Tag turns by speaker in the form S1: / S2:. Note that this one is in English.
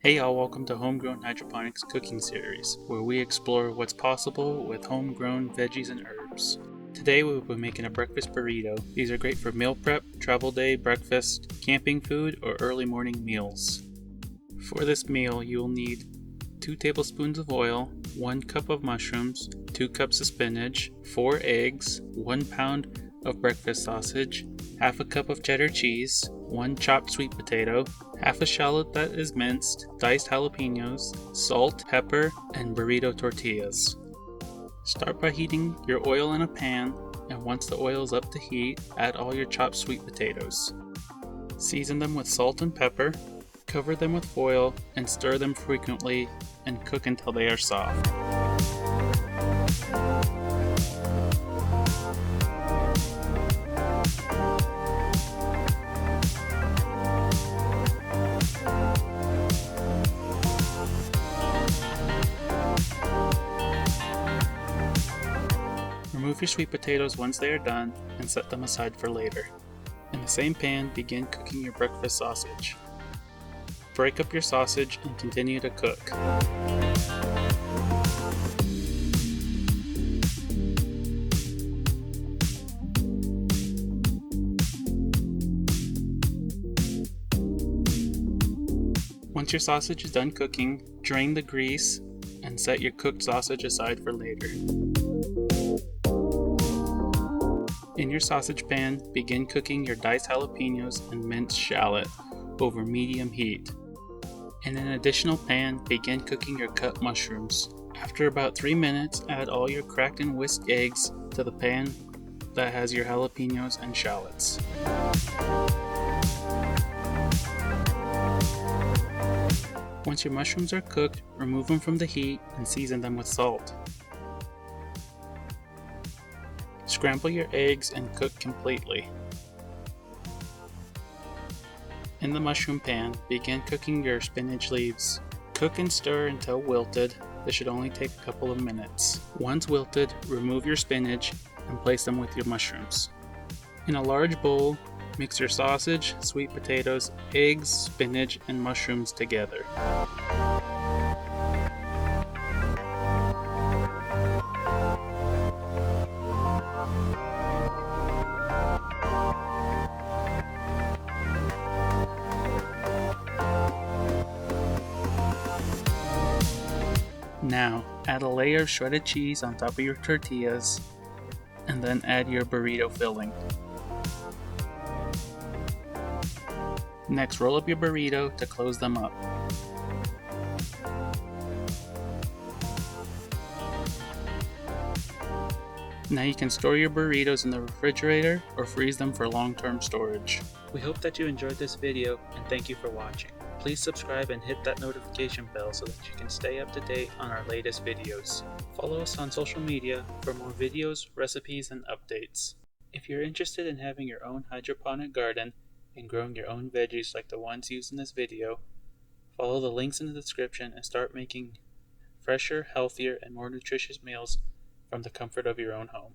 S1: Hey y'all, welcome to Homegrown Hydroponics cooking series, where we explore what's possible with homegrown veggies and herbs. Today we'll be making a breakfast burrito. These are great for meal prep, travel day, breakfast, camping food, or early morning meals. For this meal, you will need 2 tablespoons of oil, 1 cup of mushrooms, 2 cups of spinach, 4 eggs, 1 pound of breakfast sausage, half a cup of cheddar cheese, 1 chopped sweet potato, half a shallot that is minced, diced jalapenos, salt, pepper, and burrito tortillas. Start by heating your oil in a pan, and once the oil is up to heat, add all your chopped sweet potatoes. Season them with salt and pepper, cover them with foil, and stir them frequently and cook until they are soft. Remove your sweet potatoes once they are done and set them aside for later. In the same pan, begin cooking your breakfast sausage. Break up your sausage and continue to cook. Once your sausage is done cooking, drain the grease and set your cooked sausage aside for later. In your sausage pan, begin cooking your diced jalapenos and minced shallot over medium heat. In an additional pan, begin cooking your cut mushrooms. After about 3 minutes, add all your cracked and whisked eggs to the pan that has your jalapenos and shallots. Once your mushrooms are cooked, remove them from the heat and season them with salt. Scramble your eggs and cook completely. In the mushroom pan, begin cooking your spinach leaves. Cook and stir until wilted. This should only take a couple of minutes. Once wilted, remove your spinach and place them with your mushrooms. In a large bowl, mix your sausage, sweet potatoes, eggs, spinach, and mushrooms together. Now, add a layer of shredded cheese on top of your tortillas, and then add your burrito filling. Next, roll up your burrito to close them up. Now you can store your burritos in the refrigerator or freeze them for long-term storage. We hope that you enjoyed this video and thank you for watching. Please subscribe and hit that notification bell so that you can stay up to date on our latest videos. Follow us on social media for more videos, recipes, and updates. If you're interested in having your own hydroponic garden and growing your own veggies like the ones used in this video, follow the links in the description and start making fresher, healthier, and more nutritious meals from the comfort of your own home.